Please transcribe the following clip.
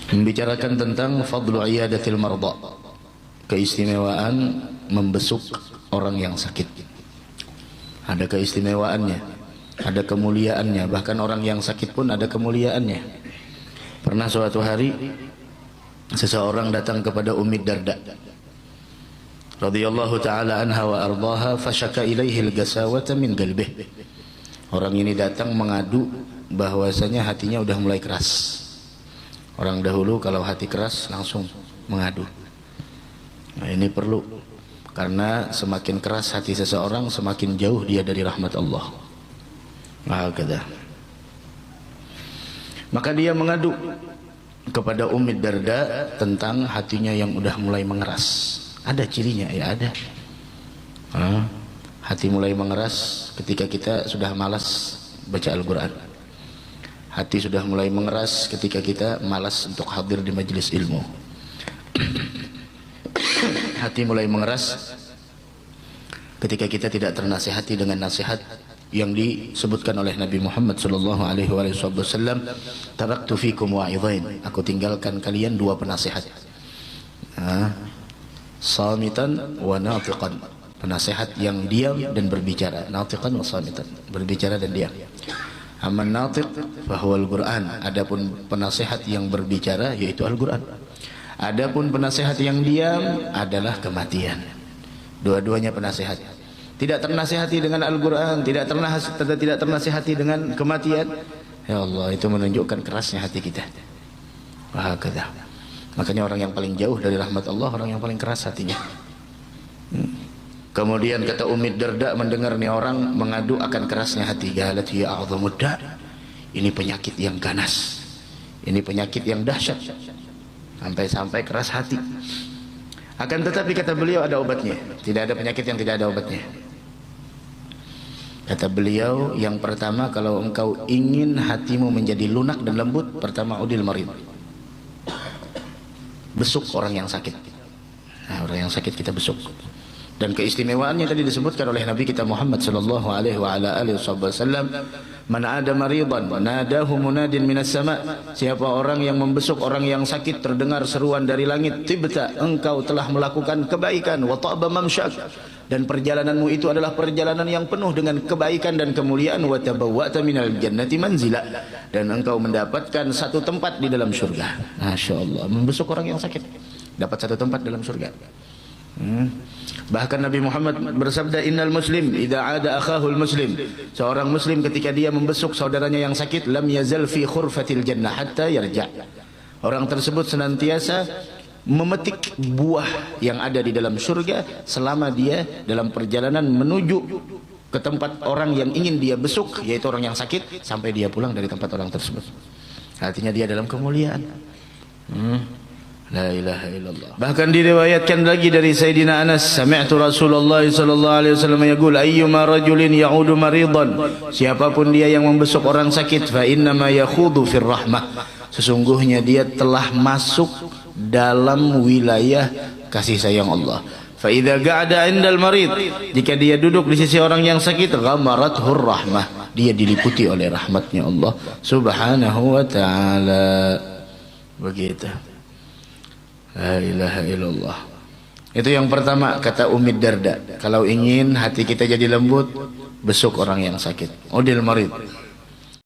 membicarakan tentang fadlu iyadatil marda, keistimewaan membesuk orang yang sakit. Ada keistimewaannya, ada kemuliaannya, bahkan orang yang sakit pun ada kemuliaannya. Pernah suatu hari seseorang datang kepada Ummi Darda radhiyallahu taala anha wa ardaha, fasyaka ilaihi al-gasawata min qalbih. Orang ini datang mengadu bahwasanya hatinya udah mulai keras. Orang dahulu kalau hati keras langsung mengadu. Nah, ini perlu, karena semakin keras hati seseorang semakin jauh dia dari rahmat Allah. Maka dia mengadu kepada Ummi Darda tentang hatinya yang udah mulai mengeras. Ada cirinya, ya ada. Hati mulai mengeras ketika kita sudah malas baca Al-Quran. Hati sudah mulai mengeras ketika kita malas untuk hadir di majelis ilmu. Hati mulai mengeras ketika kita tidak ternasihati dengan nasihat yang disebutkan oleh Nabi Muhammad sallallahu alaihi wasallam, taraktu fikum wa'idhain, aku tinggalkan kalian dua penasihat, samitan wa natiqan, penasihat yang diam dan berbicara, natiqan wa samitan, berbicara dan diam. Aman natiq fahuwal Quran, adapun penasihat yang berbicara yaitu Al-Quran. Adapun penasihat yang diam adalah kematian. Dua-duanya penasihat. Tidak ternasihati dengan Al-Quran, tidak ternasihati dengan kematian. Ya Allah, itu menunjukkan kerasnya hati kita. Makanya orang yang paling jauh dari rahmat Allah, orang yang paling keras hatinya. Kemudian kata Ummi Darda mendengar nih orang mengadu akan kerasnya hati, galat ya a'zamudda, ini penyakit yang ganas, ini penyakit yang dahsyat, sampai keras hati. Akan tetapi kata beliau ada obatnya, tidak ada penyakit yang tidak ada obatnya. Kata beliau, yang pertama, kalau engkau ingin hatimu menjadi lunak dan lembut, pertama udil marid, besuk orang yang sakit. Nah, orang yang sakit kita besuk. Dan keistimewaannya tadi disebutkan oleh Nabi kita Muhammad sallallahu alaihi wasallam, man ada maridan nadahu munadin minas sama, siapa orang yang membesuk orang yang sakit terdengar seruan dari langit, tibta, engkau telah melakukan kebaikan, wa ta'ba mamsyak, dan perjalananmu itu adalah perjalanan yang penuh dengan kebaikan dan kemuliaan, wa tabawwa'ta minal jannati manzila, dan engkau mendapatkan satu tempat di dalam surga. Masyaallah, membesuk orang yang sakit dapat satu tempat dalam surga. Bahkan Nabi Muhammad bersabda, innal muslim idza ada akhahul muslim, seorang muslim ketika dia membesuk saudaranya yang sakit, lam yazal fi khurfatil jannah hatta yarja, orang tersebut senantiasa memetik buah yang ada di dalam surga selama dia dalam perjalanan menuju ke tempat orang yang ingin dia besuk, yaitu orang yang sakit, sampai dia pulang dari tempat orang tersebut. Artinya dia dalam kemuliaan. La ilaha illallah. Bahkan diriwayatkan lagi dari Sayyidina Anas, sami'tu Rasulullah sallallahu alaihi wasallam yaqul, ayyuma rajulin ya'udu maridan, siapapun dia yang membesuk orang sakit, fa inna ma yakhudu fir rahmah, sesungguhnya dia telah masuk dalam wilayah kasih sayang Allah. Fa idza qa'ada 'indal marid, jika dia duduk di sisi orang yang sakit, ghamarathur rahmah, dia diliputi oleh rahmatnya Allah subhanahu wa ta'ala. Begitu. La ilaha illallah. Itu yang pertama kata Ummi Darda, kalau ingin hati kita jadi lembut, besuk orang yang sakit, udil marid.